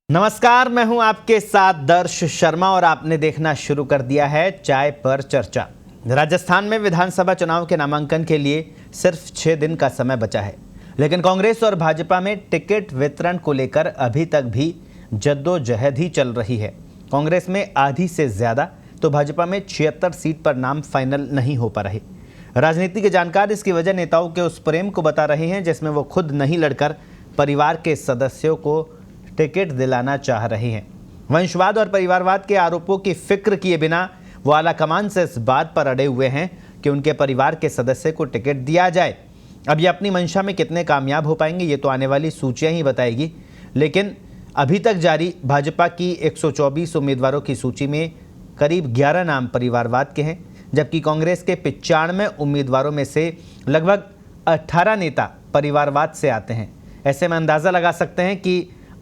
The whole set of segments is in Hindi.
नमस्कार, मैं हूं आपके साथ दर्श शर्मा और आपने देखना शुरू कर दिया है चाय पर चर्चा। राजस्थान में विधानसभा चुनाव के नामांकन के लिए सिर्फ 6 दिन का समय बचा है, लेकिन कांग्रेस और भाजपा में टिकट वितरण को लेकर अभी तक भी जद्दोजहद ही चल रही है। कांग्रेस में आधी से ज्यादा तो भाजपा में 76 सीट पर नाम फाइनल नहीं हो पा रहे। राजनीति के जानकार इसकी वजह नेताओं के उस प्रेम को बता रहे हैं जिसमें वो खुद नहीं लड़कर परिवार के सदस्यों को टिकट दिलाना चाह रहे हैं। वंशवाद और परिवारवाद के आरोपों की फिक्र किए बिना वो आलाकमान से इस बात पर अड़े हुए हैं कि उनके परिवार के सदस्य को टिकट दिया जाए। अब ये अपनी मंशा में कितने कामयाब हो पाएंगे ये तो आने वाली सूचियां ही बताएगी, लेकिन अभी तक जारी भाजपा की 124 उम्मीदवारों की सूची में करीब 11 नाम परिवारवाद के हैं, जबकि कांग्रेस के 95 उम्मीदवारों में से लगभग 18 नेता परिवारवाद से आते हैं। ऐसे में अंदाज़ा लगा सकते हैं कि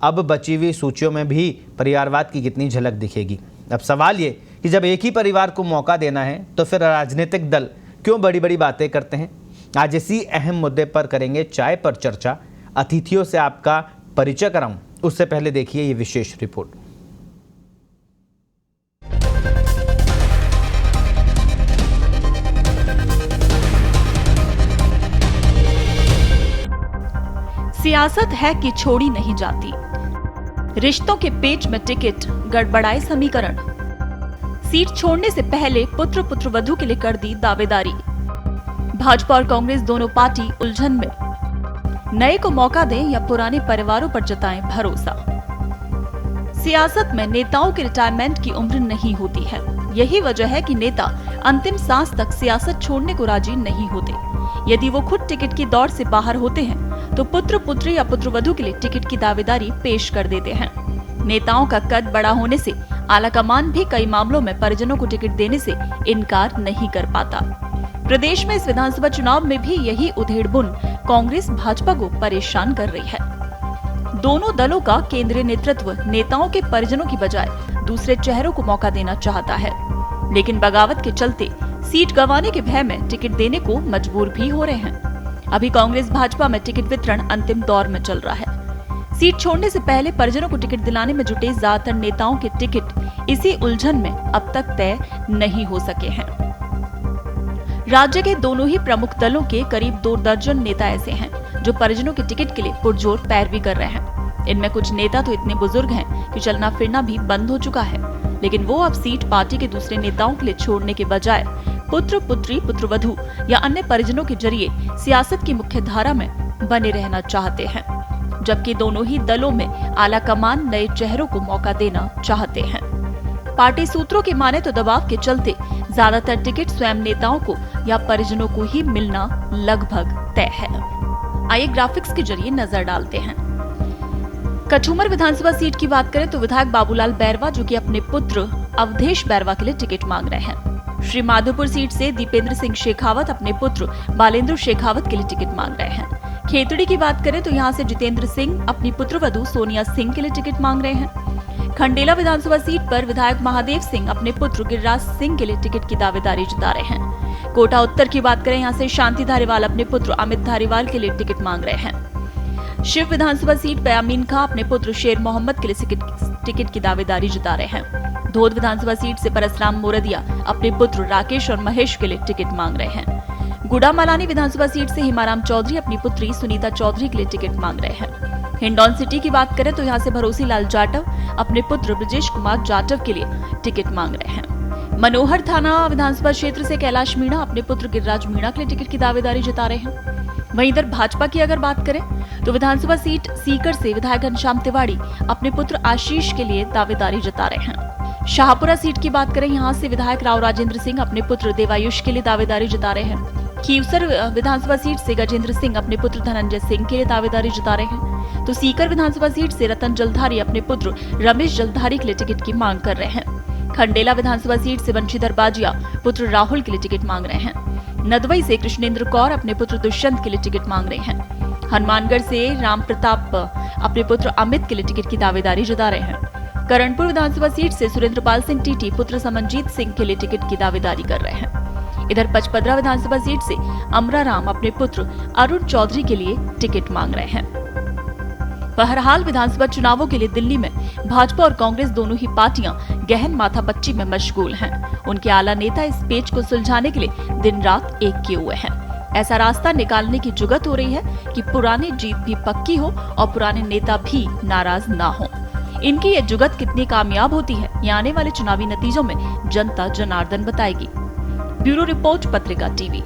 अब बची हुई सूचियों में भी परिवारवाद की कितनी झलक दिखेगी। अब सवाल ये कि जब एक ही परिवार को मौका देना है तो फिर राजनीतिक दल क्यों बड़ी बड़ी बातें करते हैं। आज इसी अहम मुद्दे पर करेंगे चाय पर चर्चा। अतिथियों से आपका परिचय कराऊं उससे पहले देखिए ये विशेष रिपोर्ट। सियासत है कि छोड़ी नहीं जाती। रिश्तों के पेच में टिकट, गड़बड़ाए समीकरण। सीट छोड़ने से पहले पुत्र पुत्रवधू के लिए कर दी दावेदारी। भाजपा और कांग्रेस दोनों पार्टी उलझन में। नए को मौका दें या पुराने परिवारों पर जताएं भरोसा। सियासत में नेताओं के रिटायरमेंट की उम्र नहीं होती है। यही वजह है कि नेता अंतिम सांस तक सियासत छोड़ने को राजी नहीं होते। यदि वो खुद टिकट की दौड़ से बाहर होते हैं तो पुत्र पुत्री या पुत्रवधू के लिए टिकट की दावेदारी पेश कर देते हैं। नेताओं का कद बड़ा होने से आलाकमान भी कई मामलों में परिजनों को टिकट देने से इनकार नहीं कर पाता। प्रदेश में इस विधानसभा चुनाव में भी यही उधेड़बुन कांग्रेस भाजपा को परेशान कर रही है। दोनों दलों का केंद्रीय नेतृत्व नेताओं के परिजनों की बजाय दूसरे चेहरों को मौका देना चाहता है, लेकिन बगावत के चलते सीट गंवाने के भय में टिकट देने को मजबूर भी हो रहे हैं। अभी कांग्रेस भाजपा में टिकट वितरण अंतिम दौर में चल रहा है। सीट छोड़ने से पहले परिजनों को टिकट दिलाने में जुटे ज्यादातर नेताओं के टिकट इसी उलझन में अब तक तय नहीं हो सके हैं। राज्य के दोनों ही प्रमुख दलों के करीब 2 दर्जन नेता ऐसे हैं जो परिजनों के टिकट के लिए पुरजोर पैरवी कर रहे हैं। इनमें कुछ नेता तो इतने बुजुर्ग हैं कि चलना फिरना भी बंद हो चुका है, लेकिन वो अब सीट पार्टी के दूसरे नेताओं के लिए छोड़ने के बजाय पुत्र पुत्री, पुत्रवधू या अन्य परिजनों के जरिए सियासत की मुख्य धारा में बने रहना चाहते हैं, जबकि दोनों ही दलों में आलाकमान नए चेहरों को मौका देना चाहते हैं। पार्टी सूत्रों की माने तो दबाव के चलते ज्यादातर टिकट स्वयं नेताओं को या परिजनों को ही मिलना लगभग तय है। आइए ग्राफिक्स के जरिए नजर डालते हैं। कचूमर विधानसभा सीट की बात करें तो विधायक बाबूलाल बैरवा जो कि अपने पुत्र अवधेश बैरवा के लिए टिकट मांग रहे हैं। श्री माधोपुर सीट से दीपेंद्र सिंह शेखावत अपने पुत्र बालेंद्र शेखावत के लिए टिकट मांग रहे हैं। खेतड़ी की बात करें तो यहाँ से जितेंद्र सिंह अपनी पुत्रवधू सोनिया सिंह के लिए टिकट मांग रहे हैं। खंडेला विधानसभा सीट पर विधायक महादेव सिंह अपने पुत्र गिरिराज सिंह के लिए टिकट की दावेदारी जता रहे हैं। कोटा उत्तर की बात करें यहाँ से शांति धारीवाल अपने पुत्र अमित धारीवाल के लिए टिकट मांग रहे हैं। शिव विधानसभा सीट पर अमीन खां अपने पुत्र शेर मोहम्मद के लिए टिकट की दावेदारी जता रहे हैं। धोद विधानसभा सीट से परसराम मोरदिया अपने पुत्र राकेश और महेश के लिए टिकट मांग रहे हैं। गुड़ा मलानी विधानसभा सीट से हिमाराम चौधरी अपनी पुत्री सुनीता चौधरी के लिए टिकट मांग रहे हैं। हिंडौन सिटी की बात करें तो यहाँ से भरोसी लाल जाटव अपने पुत्र ब्रजेश कुमार जाटव के लिए टिकट मांग रहे हैं। मनोहर थाना विधानसभा क्षेत्र से कैलाश मीणा अपने पुत्र गिरिराज मीणा के लिए टिकट की दावेदारी जता रहे हैं। वहीं इधर भाजपा की अगर बात करें तो विधानसभा सीट सीकर से विधायक घनश्याम तिवारी अपने पुत्र आशीष के लिए दावेदारी जता रहे हैं। शाहपुरा सीट की बात करें यहाँ से विधायक राव राजेंद्र सिंह अपने पुत्र देवायुष के लिए दावेदारी जता रहे हैं। खीवसर विधानसभा सीट से गजेंद्र सिंह अपने पुत्र धनंजय सिंह के लिए दावेदारी जता रहे हैं, तो सीकर विधानसभा सीट से रतन जलधारी अपने पुत्र रमेश जलधारी के लिए टिकट की मांग कर रहे हैं। खंडेला विधानसभा सीट से वंशीधर बाजिया पुत्र राहुल के लिए टिकट मांग रहे हैं। नदवई से कृष्णेंद्र कौर अपने पुत्र दुष्यंत के लिए टिकट मांग रहे हैं। हनुमानगढ़ से राम प्रताप अपने पुत्र अमित के लिए टिकट की दावेदारी जता रहे हैं। करणपुर विधानसभा सीट से सुरेंद्रपाल सिंह टीटी पुत्र समनजीत सिंह के लिए टिकट की दावेदारी कर रहे हैं। इधर पचपदरा विधानसभा सीट से अमरा राम अपने पुत्र अरुण चौधरी के लिए टिकट मांग रहे हैं। बहरहाल विधानसभा चुनावों के लिए दिल्ली में भाजपा और कांग्रेस दोनों ही पार्टियां गहन माथापच्ची में मशगूल हैं। उनके आला नेता इस पेच को सुलझाने के लिए दिन रात एक किए हुए हैं। ऐसा रास्ता निकालने की जुगत हो रही है कि पुरानी जीत भी पक्की हो और पुराने नेता भी नाराज ना हो। इनकी ये जुगत कितनी कामयाब होती है, ये आने वाले चुनावी नतीजों में जनता जनार्दन बताएगी। ब्यूरो रिपोर्ट, पत्रिका टीवी।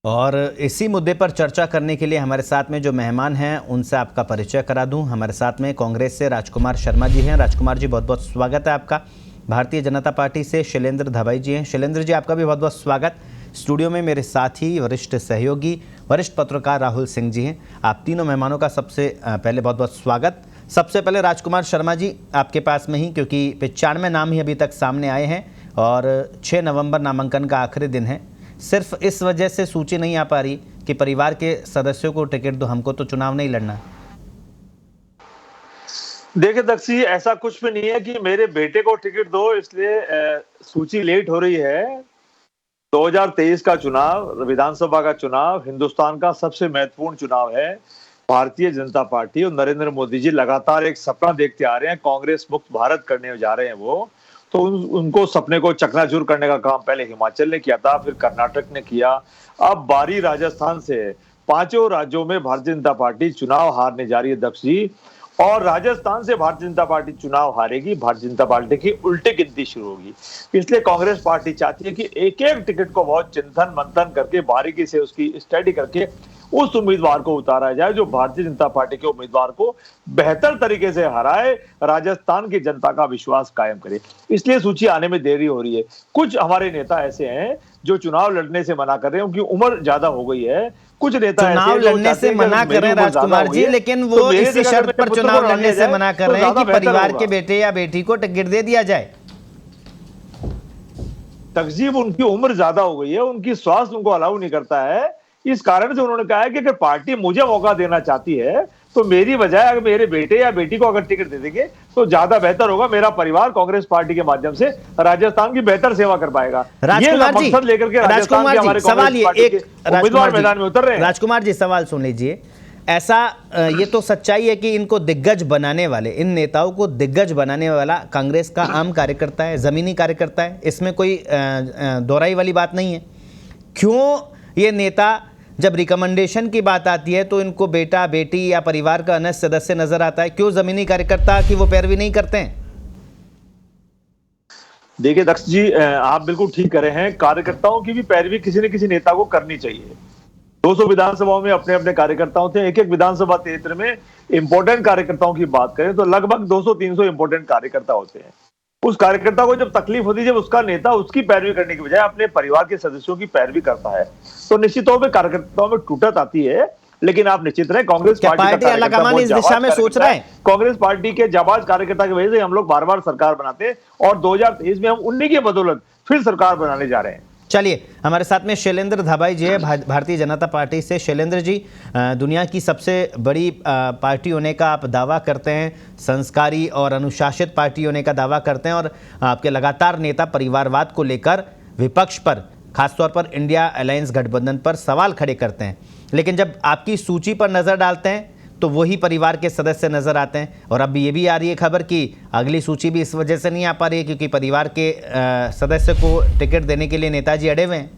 और इसी मुद्दे पर चर्चा करने के लिए हमारे साथ में जो मेहमान हैं उनसे आपका परिचय करा दूं। हमारे साथ में कांग्रेस से राजकुमार शर्मा जी हैं। राजकुमार जी, बहुत बहुत स्वागत है आपका। भारतीय जनता पार्टी से शैलेंद्र धबाई जी हैं। शैलेंद्र जी, आपका भी बहुत बहुत स्वागत। स्टूडियो में मेरे साथी, वरिष्ठ सहयोगी, वरिष्ठ पत्रकार राहुल सिंह जी हैं। आप तीनों मेहमानों का सबसे पहले बहुत बहुत स्वागत। सबसे पहले राजकुमार शर्मा जी, आपके पास में ही, क्योंकि 95 नाम ही अभी तक सामने आए हैं और 6 नवंबर नामांकन का आखिरी दिन है। सिर्फ इस वजह से सूची नहीं आ पा रही कि परिवार के सदस्यों को टिकट दो, हमको तो चुनाव नहीं लड़ना। देखिए दक्षी, ऐसा कुछ भी नहीं है कि मेरे बेटे को टिकट दो इसलिए सूची लेट हो रही है। 2023 का चुनाव, विधानसभा का चुनाव, हिंदुस्तान का सबसे महत्वपूर्ण चुनाव है। भारतीय जनता पार्टी और नरेंद्र मोदी जी लगातार एक सपना देखते आ रहे हैं, कांग्रेस मुक्त भारत करने जा रहे हैं वो। तो उनको सपने को चकनाचूर करने का काम पहले हिमाचल ने किया था, फिर कर्नाटक ने किया, अब बारी राजस्थान से। 5 राज्यों में भारतीय जनता पार्टी चुनाव हारने जा रही है दक्ष जी, और राजस्थान से भारतीय जनता पार्टी चुनाव हारेगी, भारतीय जनता पार्टी की उल्टी गिनती शुरू होगी। इसलिए कांग्रेस पार्टी चाहती है कि एक एक टिकट को बहुत चिंतन मंथन करके, बारीकी से उसकी स्टडी करके उस उम्मीदवार को उतारा जाए जो भारतीय जनता पार्टी के उम्मीदवार को बेहतर तरीके से हराए, राजस्थान की जनता का विश्वास कायम करे। इसलिए सूची आने में देरी हो रही है। कुछ हमारे नेता ऐसे हैं जो चुनाव लड़ने से मना कर रहे हैं, उनकी उम्र ज्यादा हो गई है। कुछ नेता चुनाव लड़ने से मना कर रहे हैं राजकुमार जी, लेकिन वो इसी शर्त पर चुनाव लड़ने से मना कर रहे हैं कि परिवार के बेटे या बेटी को टिकट दे दिया जाए। तकजीब, उनकी उम्र ज्यादा हो गई है, उनकी स्वास्थ्य उनको अलाउ नहीं करता है। इस कारण से उन्होंने कहा है कि अगर पार्टी मुझे मौका देना चाहती है तो मेरी बजाय अगर मेरे बेटे या बेटी को अगर टिकट दे देंगे तो ज्यादा बेहतर होगा। मेरा परिवार कांग्रेस पार्टी के माध्यम से राजस्थान की बेहतर सेवा कर पाएगा। राजकुमार जी, मकसद लेकर के राजस्थान के हमारे सवाल ये एक उम्मीदवार मैदान में उतर रहे हैं। राजकुमार जी, सवाल सुन लीजिए। ऐसा ये तो सच्चाई है कि इनको दिग्गज बनाने वाले, इन नेताओं को दिग्गज बनाने वाला कांग्रेस का आम कार्यकर्ता है, जमीनी कार्यकर्ता है, इसमें कोई दोहराई वाली बात नहीं है। क्यों ये नेता, जब रिकमेंडेशन की बात आती है तो इनको बेटा बेटी या परिवार का अन्य सदस्य नजर आता है? क्यों जमीनी कार्यकर्ता की वो पैरवी नहीं करते हैं? देखिए दक्ष जी, आप बिल्कुल ठीक कर रहे हैं। कार्यकर्ताओं की भी पैरवी किसी न किसी नेता को करनी चाहिए। 200 विधानसभाओं में अपने अपने कार्यकर्ताओं थे। एक एक विधानसभा क्षेत्र में इंपोर्टेंट कार्यकर्ताओं की बात करें तो लगभग 200-300 इंपोर्टेंट कार्यकर्ता होते हैं। उस कार्यकर्ता को जब तकलीफ होती है, जब उसका नेता उसकी पैरवी करने की बजाय अपने परिवार के सदस्यों की पैरवी करता है, तो निश्चित तौर पर कार्यकर्ताओं में टूटत आती है। लेकिन आप निश्चित रहे, कांग्रेस पार्टी इस दिशा में सोच रहा है। कांग्रेस पार्टी के जाबाज कार्यकर्ता की वजह से हम लोग बार बार सरकार बनाते हैं और 2023 में हम उन्हीं की बदौलत फिर सरकार बनाने जा रहे हैं। चलिए, हमारे साथ में शैलेंद्र धबाई जी है, भारतीय जनता पार्टी से। शैलेंद्र जी, दुनिया की सबसे बड़ी पार्टी होने का आप दावा करते हैं, संस्कारी और अनुशासित पार्टी होने का दावा करते हैं, और आपके लगातार नेता परिवारवाद को लेकर विपक्ष पर, खासतौर पर इंडिया अलायंस गठबंधन पर सवाल खड़े करते हैं। लेकिन जब आपकी सूची पर नज़र डालते हैं तो वही परिवार के सदस्य नजर आते हैं। और अब ये भी आ रही है खबर कि अगली सूची भी इस वजह से नहीं आ पा रही है क्योंकि परिवार के सदस्य को टिकट देने के लिए नेताजी अड़े हुए हैं।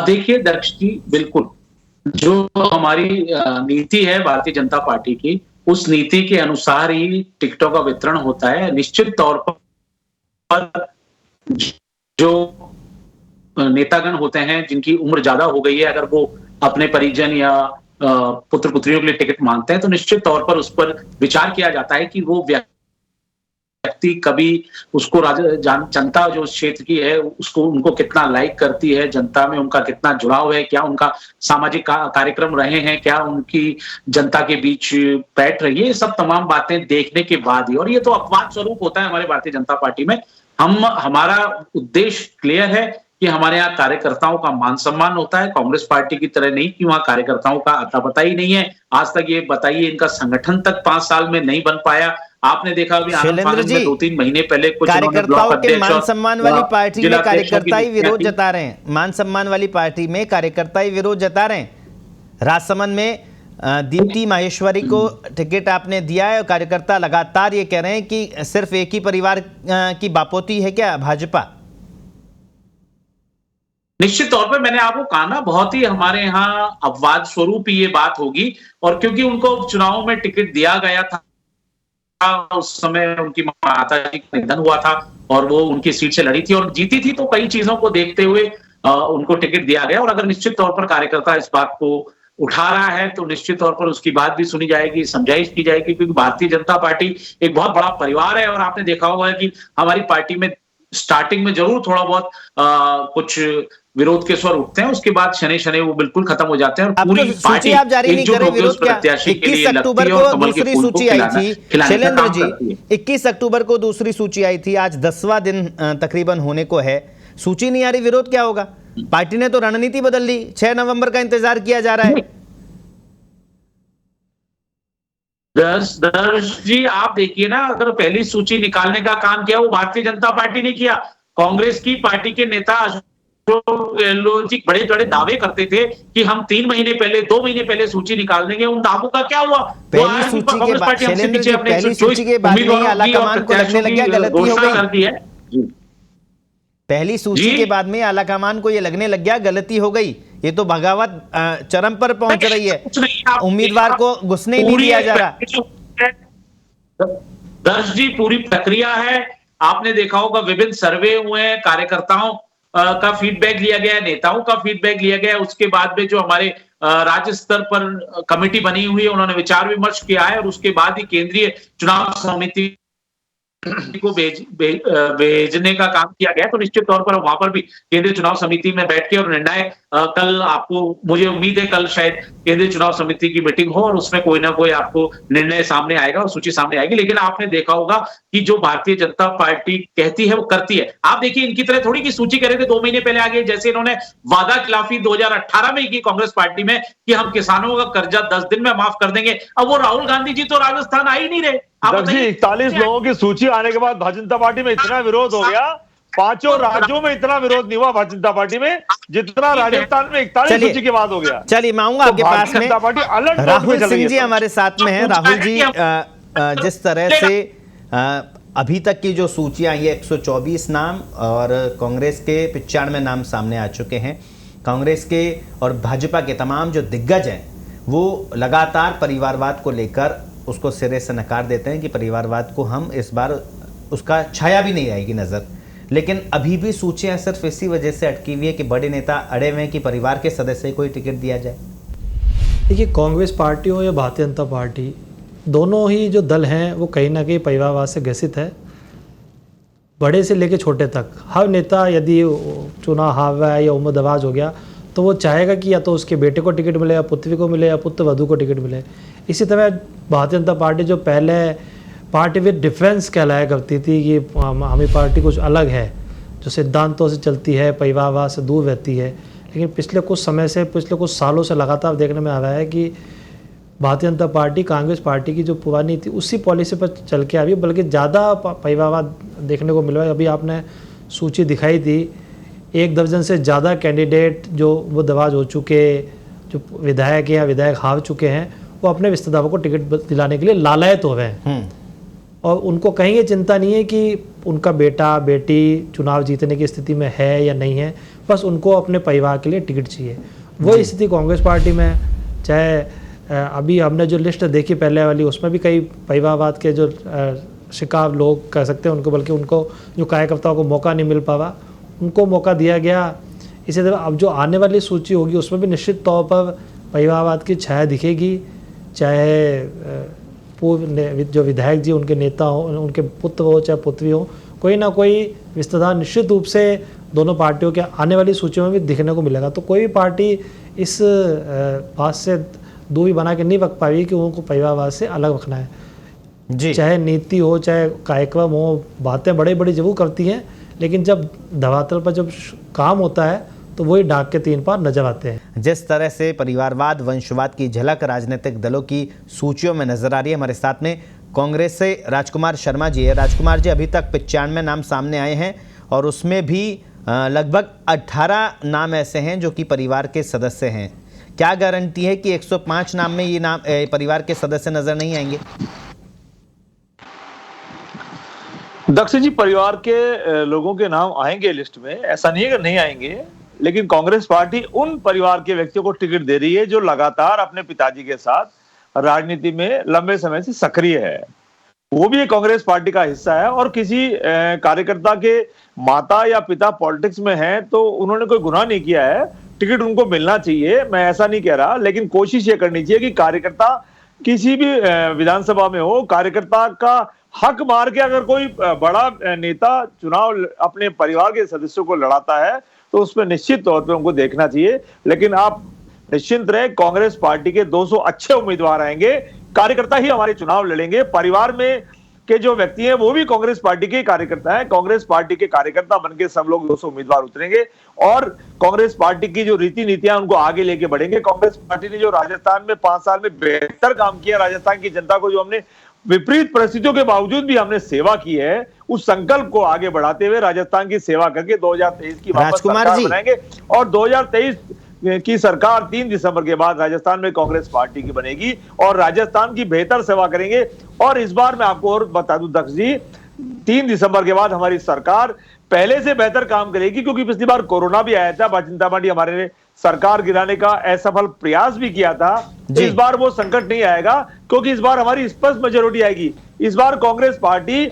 देखिए दक्ष जी, बिल्कुल जो हमारी नीति है भारतीय जनता पार्टी की, उस नीति के अनुसार ही टिकटों का वितरण होता है। निश्चित तौर पर जो नेतागण होते हैं जिनकी उम्र ज्यादा हो गई है, अगर वो अपने परिजन या पुत्र पुत्रियों के लिए टिकट मांगते हैं तो निश्चित तौर पर उस पर विचार किया जाता है कि वो व्यक्ति कभी उसको जनता जो क्षेत्र की है उसको उनको कितना लाइक करती है, जनता में उनका कितना जुड़ाव है, क्या उनका सामाजिक कार्यक्रम रहे हैं, क्या उनकी जनता के बीच बैठ रही है, ये सब तमाम बातें देखने के बाद ही। और ये तो अपवाद स्वरूप होता है हमारे भारतीय जनता पार्टी में। हमारा उद्देश्य क्लियर है कि हमारे यहाँ कार्यकर्ताओं का मान सम्मान होता है, कांग्रेस पार्टी की तरह नहीं कि वहां कार्यकर्ताओं का अता पता ही नहीं है। आज तक ये बताइए, इनका संगठन तक 5 साल में नहीं बन पाया। आपने देखा अभी आनंद शैलेंद्र फानंद जी, में 2-3 महीने पहले कुछ कार्यकर्ताओं के मान सम्मान वाली पार्टी में जिलाध्यक्षों की कार्यकर्ता ही नियुक्तियां विरोध की। जता रहे हैं। मान सम्मान वाली पार्टी में कार्यकर्ता ही विरोध जता रहे हैं। राजसमंद में दीप्ति माहेश्वरी को टिकट आपने दिया है और कार्यकर्ता लगातार ये कह रहे हैं कि सिर्फ एक ही परिवार की बापोती है क्या भाजपा? निश्चित तौर पे मैंने आपको कहा ना, बहुत ही हमारे यहाँ अपवाद स्वरूप ही ये बात होगी, और क्योंकि उनको चुनाव में टिकट दिया गया था, उस समय उनकी माता जी का निधन हुआ था और वो उनकी सीट से लड़ी थी और जीती थी, तो कई चीजों को देखते हुए उनको टिकट दिया गया। और अगर निश्चित तौर पर कार्यकर्ता इस बात को उठा रहा है तो निश्चित तौर पर उसकी बात भी सुनी जाएगी, समझाइश की जाएगी, क्योंकि भारतीय जनता पार्टी एक बहुत बड़ा परिवार है। और आपने देखा होगा कि हमारी पार्टी में स्टार्टिंग में जरूर थोड़ा बहुत कुछ विरोध के स्वर उठते हैं, उसके बाद शनि शनि वो बिल्कुल खत्म हो जाते हैं और पूरी सूची पार्टी आप जारी नहीं करे, विरोध क्या? 21 अक्टूबर को दूसरी सूची आई थी शैलेंद्र जी, 21 अक्टूबर को दूसरी सूची आई थी, आज 10वां दिन तकरीबन होने को है, सूची नहीं आ रही, विरोध क्या होगा? पार्टी ने तो रणनीति बदल ली, 6 नवंबर का इंतजार किया जा रहा है। दर्श जी, आप देखिए ना, अगर पहली सूची निकालने का काम किया वो भारतीय जनता पार्टी ने किया। कांग्रेस की पार्टी के नेता अशोक गहलोत जी बड़े बड़े दावे करते थे कि हम 3 महीने पहले 2 महीने पहले सूची निकाल देंगे, उन दावों का क्या हुआ? पहली सूची के बाद शैलेंद्र जी, पहली सूची के बाद में आलाकमान को लगने लग गया गलती हो गई। पहली सूची के बाद में आलाकमान को ये लगने लग गया गलती हो गई, ये तो बगावत चरम पर पहुंच रही है, उम्मीदवार को घुसने ही नहीं दिया जा रहा। दर्श जी, पूरी प्रक्रिया है, आपने देखा होगा विभिन्न सर्वे हुए हैं, कार्यकर्ताओं का फीडबैक लिया गया है, नेताओं का फीडबैक लिया गया है, उसके बाद में जो हमारे राज्य स्तर पर कमेटी बनी हुई है उन्होंने विचार विमर्श किया है और उसके बाद ही केंद्रीय चुनाव समिति को भेजने का काम किया गया। तो निश्चित तौर पर वहां पर भी केंद्रीय चुनाव समिति में बैठ के और निर्णय कल आपको, मुझे उम्मीद है कल शायद केंद्रीय चुनाव समिति की मीटिंग हो और उसमें कोई ना कोई आपको निर्णय सामने आएगा और सूची सामने आएगी। लेकिन आपने देखा होगा कि जो भारतीय जनता पार्टी कहती है वो करती है। आप देखिए, इनकी तरह थोड़ी की सूची करे थे 2 महीने पहले आ गए, जैसे इन्होंने वादा खिलाफी 2018 में की कांग्रेस पार्टी में कि हम किसानों का कर्जा 10 दिन में माफ कर देंगे। अब वो राहुल गांधी जी तो राजस्थान आ ही नहीं रहे। 41 लोगों की सूची आने के बाद भारतीय जनता पार्टी में इतना विरोध हो गया, 5 राज्यों में इतना विरोध नहीं हुआ भारतीय जनता पार्टी में जितना राजस्थान में 41 सूची के बाद हो गया। चलिए, मैं आऊंगा आपके पास में। राहुल सिंह जी हमारे साथ में हैं। राहुल जी, जिस तरह से अभी तक की जो सूची आई है 124 नाम और कांग्रेस के 95 नाम सामने आ चुके हैं। कांग्रेस के और भाजपा के तमाम जो दिग्गज हैं वो लगातार परिवारवाद को लेकर उसको सिरे से नकार देते हैं कि परिवारवाद को हम इस बार उसका छाया भी नहीं आएगी नजर। लेकिन अभी भी सूचियां सिर्फ इसी वजह से अटकी हुई है कि बड़े नेता अड़े हुए हैं कि परिवार के सदस्य को ही टिकट दिया जाए। देखिए, कांग्रेस पार्टी हो या भारतीय जनता पार्टी, दोनों ही जो दल हैं वो कहीं ना कहीं परिवारवाद से ग्रसित है, बड़े से लेकर छोटे तक। हर नेता यदि चुनाव हारा है या उम्मीदवार हो गया तो वो चाहेगा कि या तो उसके बेटे को टिकट मिले या पुत्री को मिले या पुत्र वधू को टिकट मिले। इसी तरह भारतीय जनता पार्टी जो पहले पार्टी विद डिफरेंस कहलाया करती थी कि हमारी पार्टी कुछ अलग है, जो सिद्धांतों से चलती है, परिवारवाद से दूर रहती है, लेकिन पिछले कुछ समय से, पिछले कुछ सालों से लगातार देखने में आ रहा है कि भारतीय जनता पार्टी कांग्रेस पार्टी की जो पुरानी थी उसी पॉलिसी पर चल के आ रही है, बल्कि ज़्यादा परिवारवाद देखने को मिल रहा है। अभी आपने सूची दिखाई थी, 1 दर्जन से ज़्यादा कैंडिडेट जो वो दवाज हो चुके, जो विधायक या विधायक हार चुके हैं, वो अपने रिश्तेदारों को टिकट दिलाने के लिए लालायत हो रहे हैं और उनको कहीं ये चिंता नहीं है कि उनका बेटा बेटी चुनाव जीतने की स्थिति में है या नहीं है, बस उनको अपने परिवार के लिए टिकट चाहिए। वही स्थिति कांग्रेस पार्टी में, चाहे अभी हमने जो लिस्ट देखी पहले वाली, उसमें भी कई परिवारवाद के जो शिकार लोग कह सकते हैं उनको, बल्कि उनको जो कार्यकर्ताओं को मौका नहीं मिल पावा उनको मौका दिया गया। इसी तरह अब जो आने वाली सूची होगी उसमें भी निश्चित तौर पर परिवारवाद की छाया दिखेगी, चाहे पूर्व जो विधायक जी उनके नेता हो, उनके पुत्र हो चाहे पुत्री हो, कोई ना कोई रिश्तेदार निश्चित रूप से दोनों पार्टियों के आने वाली सूचियों में भी दिखने को मिलेगा। तो कोई भी पार्टी इस बात से दूरी बना के नहीं रख पाएगी कि उनको परिवारवाद से अलग रखना है जी। चाहे नीति हो चाहे कार्यक्रम हो, बातें बड़ी बड़ी जरूर करती हैं, लेकिन जब धरातल पर जब काम होता है तो वही डाक के 3 पार नजर आते हैं। जिस तरह से परिवारवाद वंशवाद की झलक राजनीतिक दलों की सूचियों में नजर आ रही है, हमारे साथ में कांग्रेस से राजकुमार शर्मा जी है। राजकुमार जी, अभी तक 95 नाम सामने आए हैं और उसमें भी लगभग 18 नाम ऐसे हैं जो कि परिवार के सदस्य हैं। क्या गारंटी है कि 105 नाम में ये नाम परिवार के सदस्य नजर नहीं आएंगे? दक्ष जी, परिवार के लोगों के नाम आएंगे लिस्ट में, ऐसा नहीं है कि नहीं आएंगे, लेकिन कांग्रेस पार्टी उन परिवार के व्यक्तियों को टिकट दे रही है जो लगातार अपने पिताजी के साथ राजनीति में लंबे समय से सक्रिय है। वो भी एक कांग्रेस पार्टी का हिस्सा है और किसी कार्यकर्ता के माता या पिता पॉलिटिक्स में हैं तो उन्होंने कोई गुनाह नहीं किया है, टिकट उनको मिलना चाहिए, मैं ऐसा नहीं कह रहा, लेकिन कोशिश ये करनी चाहिए कि कार्यकर्ता किसी भी विधानसभा में हो, कार्यकर्ता का हक मार के अगर कोई बड़ा नेता चुनाव अपने परिवार के सदस्यों को लड़ाता है तो उसमें निश्चित तौर पे उनको देखना चाहिए। लेकिन आप निश्चिंत रहे, कांग्रेस पार्टी के 200 अच्छे उम्मीदवार आएंगे, कार्यकर्ता ही हमारे चुनाव लड़ेंगे। परिवार में के जो व्यक्ति हैं वो भी कांग्रेस पार्टी के कार्यकर्ता हैं, कांग्रेस पार्टी के कार्यकर्ता बनके सब लोग 200 उम्मीदवार उतरेंगे और कांग्रेस पार्टी की जो रीति नीतियां उनको आगे लेके बढ़ेंगे। कांग्रेस पार्टी ने जो राजस्थान में 5 साल में बेहतर काम किया, राजस्थान की जनता को जो हमने विपरीत परिस्थितियों के बावजूद भी हमने सेवा की है, उस संकल्प को आगे बढ़ाते हुए राजस्थान की सेवा करके 2023 की वापस सरकार बनाएंगे और 2023 की सरकार 3 दिसंबर के बाद राजस्थान में कांग्रेस पार्टी की बनेगी और राजस्थान की बेहतर सेवा करेंगे। और इस बार मैं आपको और बता दूं दक्ष जी, 3 दिसंबर के बाद हमारी सरकार पहले से बेहतर काम करेगी, क्योंकि पिछली बार कोरोना भी आया था, भारतीय जनता पार्टी हमारे ने सरकार गिराने का असफल प्रयास भी किया था। इस बार वो संकट नहीं आएगा क्योंकि इस बार हमारी स्पष्ट मेजॉरिटी आएगी। इस बार कांग्रेस पार्टी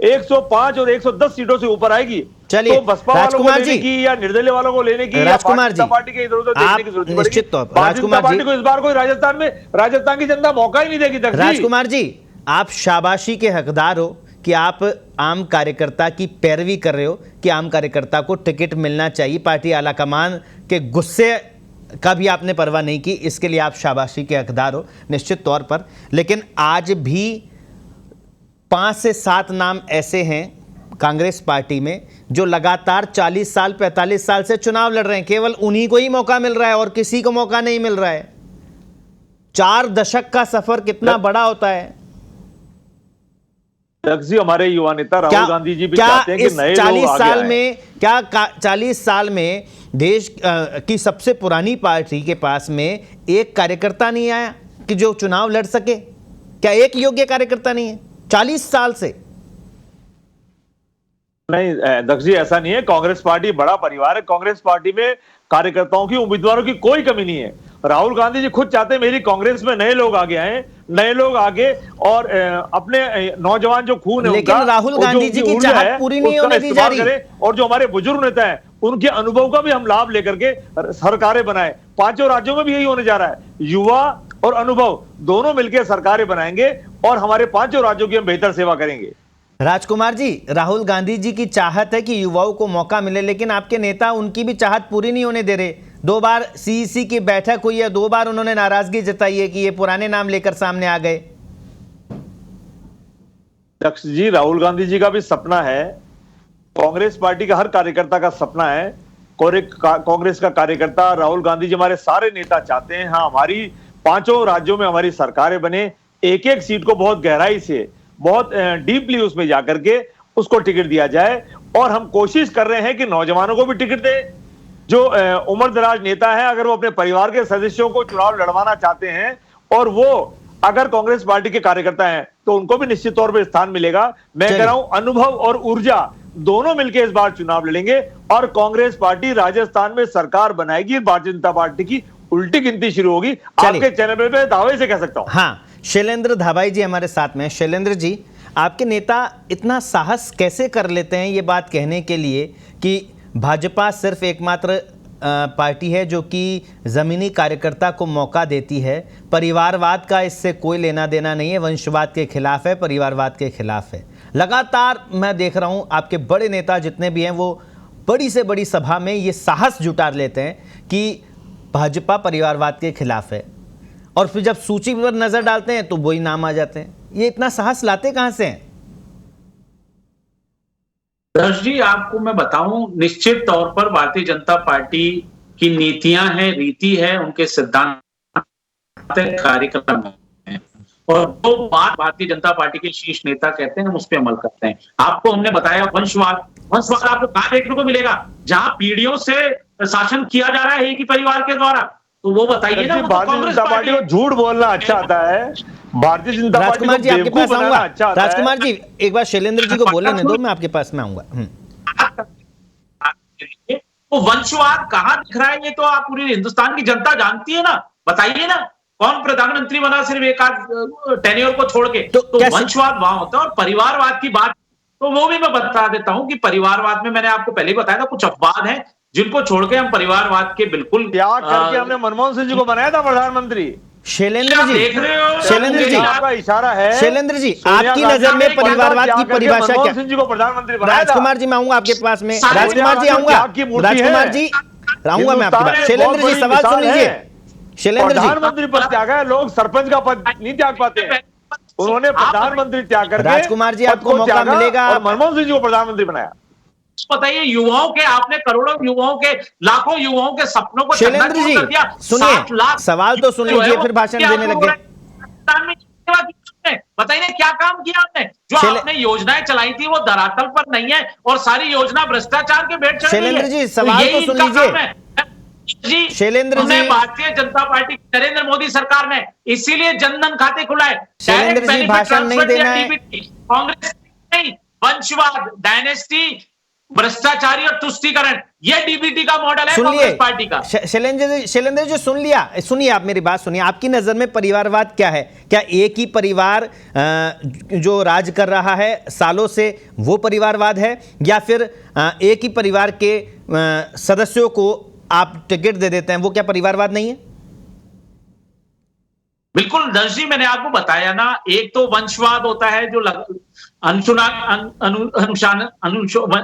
105 और 110 सीटों से ऊपर आएगी। चलिए, तो बसपा वालों को लेने की या निर्दलीय वालों को लेने की या भारतीय पार्टी के इधर उधर देखने की जरूरत नहीं पड़ेगी। भारतीय जनता पार्टी को इस बार कोई राजस्थान की जनता मौका ही नहीं देगी। राजकुमार जी, आप शाबाशी के हकदार हो कि आप आम कार्यकर्ता की पैरवी कर रहे हो कि आम कार्यकर्ता को टिकट मिलना चाहिए। पार्टी आलाकमान के गुस्से का भी आपने परवाह नहीं की, इसके लिए आप शाबाशी के हकदार हो निश्चित तौर पर। लेकिन आज भी 5 से 7 नाम ऐसे हैं कांग्रेस पार्टी में जो लगातार 40 साल 45 साल से चुनाव लड़ रहे हैं। केवल उन्हीं को ही मौका मिल रहा है और किसी को मौका नहीं मिल रहा है। 4 दशक का सफर कितना बड़ा होता है। जी, हमारे युवा नेता राहुल गांधी जी भी चाहते हैं कि नए 40 लोग साल आगे में क्या 40 साल में देश की सबसे पुरानी पार्टी के पास में एक कार्यकर्ता नहीं आया कि जो चुनाव लड़ सके? क्या एक योग्य कार्यकर्ता नहीं है 40 साल से? नहीं दक्ष जी, ऐसा नहीं है। कांग्रेस पार्टी बड़ा परिवार है। कांग्रेस पार्टी में कार्यकर्ताओं की, उम्मीदवारों की कोई कमी नहीं है। राहुल गांधी जी खुद चाहते हैं मेरी कांग्रेस में नए लोग आगे आए, नए लोग आगे और अपने नौजवान जो खून है, लेकिन राहुल गांधी जी की चाहत पूरी नहीं होने दी जा रही। और जो हमारे बुजुर्ग नेता हैं उनके अनुभव का भी हम लाभ लेकर के सरकारें बनाए। 5 राज्यों में भी यही होने जा रहा है। युवा और अनुभव दोनों मिलकर सरकारें बनाएंगे और हमारे 5 राज्यों की हम बेहतर सेवा करेंगे। राजकुमार जी, राहुल गांधी जी की चाहत है कि युवाओं को मौका मिले, लेकिन आपके नेता उनकी भी चाहत पूरी नहीं होने दे रहे। 2 बार सीईसी की बैठक हुई है, 2 बार उन्होंने नाराजगी जताई है कि ये पुराने नाम लेकर सामने आ गए। दक्ष जी, राहुल गांधी जी का भी सपना है, कांग्रेस पार्टी का हर कार्यकर्ता का सपना है। कांग्रेस का कार्यकर्ता राहुल गांधी जी, हमारे सारे नेता चाहते हैं हाँ हमारी 5 राज्यों में हमारी सरकारें बने, एक एक सीट को बहुत गहराई से, बहुत डीपली उसमें जाकर के उसको टिकट दिया जाए। और हम कोशिश कर रहे हैं कि नौजवानों को भी टिकट दें। जो उम्र दराज नेता है, अगर वो अपने परिवार के सदस्यों को चुनाव लड़वाना चाहते हैं और वो अगर कांग्रेस पार्टी के कार्यकर्ता हैं तो उनको भी निश्चित तौर पर स्थान मिलेगा। मैं कह रहा हूं अनुभव और ऊर्जा दोनों मिलकर इस बार चुनाव लड़ेंगे और कांग्रेस पार्टी राजस्थान में सरकार बनाएगी। भारतीय जनता पार्टी की उल्टी गिनती शुरू होगी। आपके चैनल पे दावे से कह सकता हूं। हाँ, शैलेंद्र धाबाई जी हमारे साथ में। शैलेंद्र जी, आपके नेता इतना साहस कैसे कर लेते हैं ये बात कहने के लिए कि भाजपा सिर्फ एकमात्र पार्टी है जो कि ज़मीनी कार्यकर्ता को मौका देती है, परिवारवाद का इससे कोई लेना देना नहीं है, वंशवाद के खिलाफ है, परिवारवाद के खिलाफ है। लगातार मैं देख रहा हूँ आपके बड़े नेता जितने भी हैं वो बड़ी से बड़ी सभा में ये साहस जुटा लेते हैं कि भाजपा परिवारवाद के खिलाफ है, और फिर जब सूची पर नजर डालते हैं तो वही नाम आ जाते हैं। ये इतना साहस लाते कहां से हैं? दर्श जी, आपको मैं बताऊं, निश्चित तौर पर भारतीय जनता पार्टी की नीतियां हैं, रीति है, उनके सिद्धांत कार्यक्रम है। और जो बात भारतीय जनता पार्टी के शीर्ष नेता कहते हैं हम उस पर अमल करते हैं। आपको हमने बताया वंशवाद आपको कहां देखने को मिलेगा जहां पीढ़ियों से शासन किया जा रहा है एक ही परिवार के द्वारा, तो वो बताइए ना। भारतीय जनता पार्टी को झूठ बोलना अच्छा आता है, भारतीय जनता पार्टी राजकुमार जी आपके पास आऊंगा। अच्छा आता है। राजकुमार जी एक बार शैलेंद्र जी को बोलने दो, मैं आपके पास में आऊंगा। वो वंशवाद कहां दिख रहा है ये तो आप पूरी हिंदुस्तान की जनता जानती है ना। बताइए ना कौन प्रधानमंत्री बना सिर्फ एक आध टेन्योर को छोड़ के, तो वंशवाद वहां होता है। और परिवारवाद की बात तो वो भी मैं बता देता हूं कि परिवारवाद में मैंने आपको पहले ही बताया था कुछ अपवाद हैं जिनको छोड़ के हम परिवारवाद के बिल्कुल त्याग करके हमने मनमोहन सिंह जी को बनाया था प्रधानमंत्री। शैलेंद्र जी, शैलेंद्र जी आपका इशारा है, शैलेंद्र जी आपकी नजर में परिवारवाद की परिभाषा क्या? मनमोहन सिंह जी को प्रधानमंत्री बनाया था। राजकुमार जी मैं आऊंगा आपके पास में। राजकुमार जी आऊंगा, राजकुमार जी आऊंगा मैं आपके पास। शैलेंद्र जी सवाल सुन लीजिए। शैलेंद्र जी प्रधानमंत्री पद त्याग है, लोग सरपंच का पद नहीं त्याग पाते हैं, उन्होंने प्रधानमंत्री त्याग करके राजकुमार जी आपको मौका मिलेगा और मनमोहन सिंह जी को प्रधानमंत्री बनाया। बताइए युवाओं के, आपने करोड़ों युवाओं के, लाखों युवाओं के सपनों को शैलेंद्र जी सुनिए, सवाल तो सुन लीजिए फिर भाषण देने लग गए। बताइए क्या काम किया आपने? जो आपने योजनाएं चलाई थी वो धरातल पर नहीं है और सारी योजना भ्रष्टाचार के भेंट चढ़ रही है। शैलेंद्र जी सवाल तो सुन लीजिए। जी शैलेंद्र जी, भारतीय जनता पार्टी नरेंद्र मोदी सरकार ने इसीलिए जनधन खाते खुलाए। शैलेंद्र जी भाषण नहीं देना है। कांग्रेस नहीं, वंशवाद, डायनेस्टी, भ्रष्टाचारी और तुष्टीकरण, ये डीबीटी का मॉडल है कांग्रेस पार्टी का। शैलेंद्र जी सुन लिया, सुनिए आप मेरी बात सुनिए। आपकी नजर में परिवारवाद क्या है? क्या एक ही परिवार जो राज कर रहा है सालों से वो परिवारवाद है, या फिर एक ही परिवार के सदस्यों को आप टिकट दे देते हैं, वो क्या परिवारवाद नहीं है? बिल्कुल दर्श जी, मैंने आपको बताया ना, एक तो वंशवाद होता है जो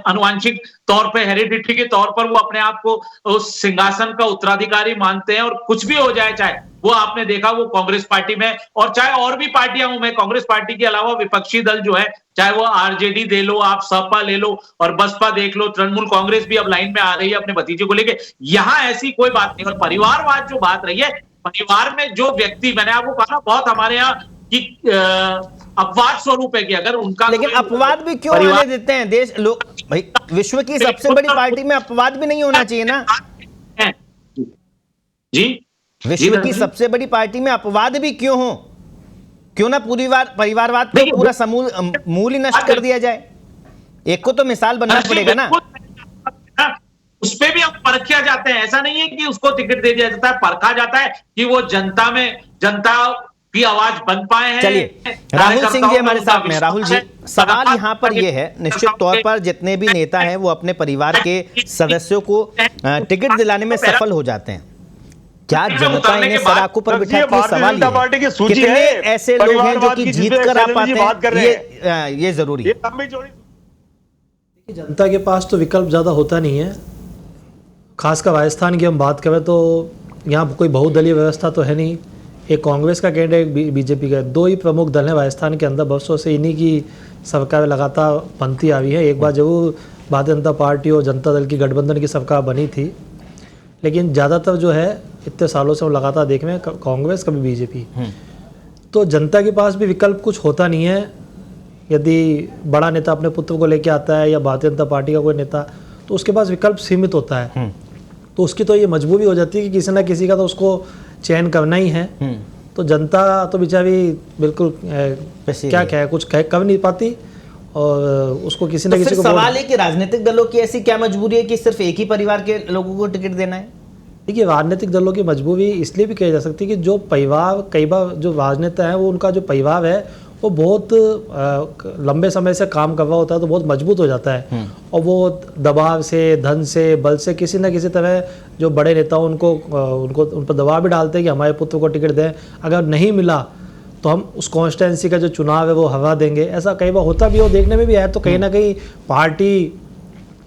अनुवांशिक तौर पे, हेरिडिटी के तौर पर वो अपने आप को उस सिंहासन का उत्तराधिकारी मानते हैं और कुछ भी हो जाए, चाहे वो आपने देखा वो कांग्रेस पार्टी में और चाहे और भी पार्टियां में, कांग्रेस पार्टी के अलावा विपक्षी दल जो है, चाहे वो आरजेडी दे लो, आप सपा ले लो और बसपा देख लो, तृणमूल कांग्रेस भी अब लाइन में आ रही है अपने भतीजे को लेके। यहां ऐसी कोई बात नहीं। और परिवारवाद जो बात रही है, परिवार में जो व्यक्ति, मैंने आपको कहा बहुत हमारे यहाँ की अपवाद स्वरूप है कि अगर उनका, लेकिन अपवाद भी क्यों आने देते हैं देश लोग? भाई विश्व की सबसे बड़ी पार्टी में अपवाद भी नहीं होना चाहिए ना जी। विश्व की सबसे बड़ी पार्टी में अपवाद भी क्यों हो? क्यों ना परिवारवाद को पूरा समूल मूल ही नष्ट कर दिया जाए? एक को तो मिसाल बनना पड़ेगा ना। उस पे भी हम परखिया जाते हैं, ऐसा नहीं है कि उसको टिकट दे दिया जाता है, परखा जाता है कि वो जनता में, जनता की आवाज बन पाए हैं। चलिए राहुल सिंह जी हमारे साथ में। राहुल जी सवाल यहाँ पर ये है, निश्चित तौर पर जितने भी नेता हैं वो अपने परिवार के सदस्यों को टिकट दिलाने में सफल हो जाते हैं। क्या जनता इन्हें सड़कों पर बिठाती है? सवाल कितने ऐसे लोग हैं जो कि जीत कर आ पाते हैं, ये जरूरी है। जनता के पास तो विकल्प ज़्यादा होता नहीं है। खासकर राजस्थान की हम बात करें तो यहाँ कोई बहुदलीय व्यवस्था तो है नहीं। एक कांग्रेस का कैंडिडेट, बीजेपी का, दो ही प्रमुख दल हैं राजस्थान के अंदर। वर्षों से इन्हीं की सरकार लगातार बनती आ रही है। एक बार जरूर भारतीय जनता पार्टी और जनता दल की गठबंधन की सरकार बनी थी, लेकिन ज़्यादातर जो है इतने सालों से हम लगातार देख रहे हैं कांग्रेस कभी बीजेपी। तो जनता के पास भी विकल्प कुछ होता नहीं है। यदि बड़ा नेता अपने पुत्र को लेके आता है या भारतीय जनता पार्टी का कोई नेता, तो उसके पास विकल्प सीमित होता है। तो उसकी तो ये मजबूरी हो जाती है कि किसी ना किसी का तो उसको चयन करना ही है। तो जनता तो बेचारी बिल्कुल क्या है, कुछ कर नहीं पाती और उसको किसी ना किसी को। सवाल है कि राजनीतिक दलों की ऐसी क्या मजबूरी है कि सिर्फ एक ही परिवार के लोगों को टिकट देना है? देखिए, राजनीतिक दलों की मजबूरी इसलिए भी कही जा सकती है कि जो परिवार, कई बार जो राजनेता है वो, उनका जो परिवार है वो बहुत लंबे समय से काम कर रहा होता है, तो बहुत मजबूत हो जाता है। और वो दबाव से, धन से, बल से किसी न किसी तरह जो बड़े नेता उन पर दबाव भी डालते हैं कि हमारे पुत्र को टिकट दें। अगर नहीं मिला तो हम उस कॉन्स्टिट्यूंसी का जो चुनाव है वो हवा देंगे। ऐसा कई बार होता भी हो, देखने में भी आया। तो कहीं ना कहीं पार्टी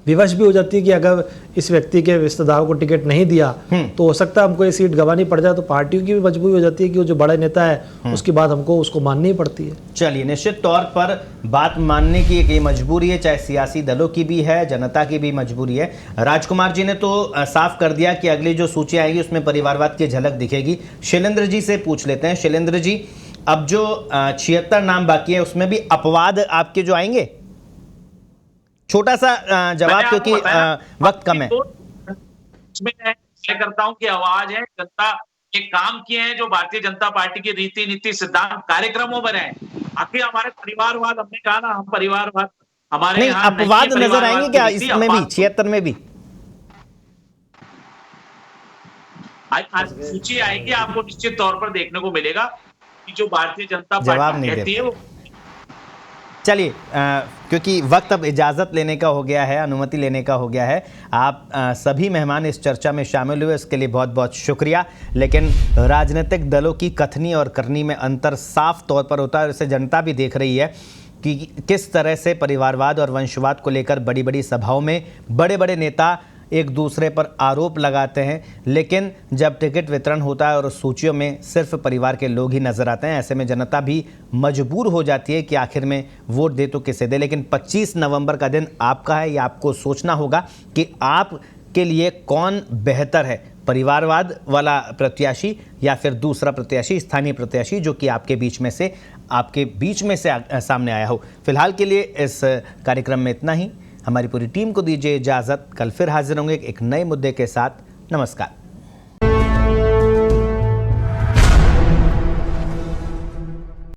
विवश भी हो जाती है कि अगर इस व्यक्ति के रिश्तेदारों को टिकट नहीं दिया तो हो सकता है हमको ये सीट गंवानी पड़ जाए। तो पार्टियों की भी मजबूरी हो जाती है कि वो जो बड़ा नेता है उसकी बात हमको उसको माननी ही पड़ती है। चलिए, निश्चित तौर पर बात मानने की एक मजबूरी है, चाहे सियासी दलों की भी है, जनता की भी मजबूरी है। राजकुमार जी ने तो साफ कर दिया कि अगली जो सूची आएगी उसमें परिवारवाद की झलक दिखेगी। शैलेंद्र जी से पूछ लेते हैं। शैलेंद्र जी, अब जो 76 नाम बाकी है उसमें भी अपवाद आपके जो आएंगे? छोटा सा जवाब, क्योंकि वक्त कम है। मैं तय करता हूं कि आवाज है जनता के काम किए हैं जो भारतीय जनता पार्टी के रीति नीति सिद्धांत कार्यक्रमों में रहे। आखिर हमारे परिवारवाद, हमने कहा ना, हम परिवारवाद हमारे नहीं, यहाँ अपवाद नजर आएंगे क्या इसमें भी, 76 में भी? आज सूची आएगी, आपको निश्चित तौर पर देखने को मिलेगा कि जो भारतीय जनता जवाब पार्टी नहीं कहती है वो। चलिए, क्योंकि वक्त अब इजाज़त लेने का हो गया है, अनुमति लेने का हो गया है। आप सभी मेहमान इस चर्चा में शामिल हुए, उसके लिए बहुत बहुत शुक्रिया। लेकिन राजनीतिक दलों की कथनी और करनी में अंतर साफ तौर पर होता है, और इसे जनता भी देख रही है कि किस तरह से परिवारवाद और वंशवाद को लेकर बड़ी बड़ी सभाओं में बड़े बड़े नेता एक दूसरे पर आरोप लगाते हैं, लेकिन जब टिकट वितरण होता है और सूचियों में सिर्फ परिवार के लोग ही नजर आते हैं, ऐसे में जनता भी मजबूर हो जाती है कि आखिर में वोट दे तो किसे दे। लेकिन 25 नवंबर का दिन आपका है, या आपको सोचना होगा कि आपके लिए कौन बेहतर है, परिवारवाद वाला प्रत्याशी या फिर दूसरा प्रत्याशी, स्थानीय प्रत्याशी, जो कि आपके बीच में से सामने आया हो। फिलहाल के लिए इस कार्यक्रम में इतना ही। हमारी पूरी टीम को दीजिए इजाज़त। कल फिर हाजिर होंगे एक नए मुद्दे के साथ। नमस्कार।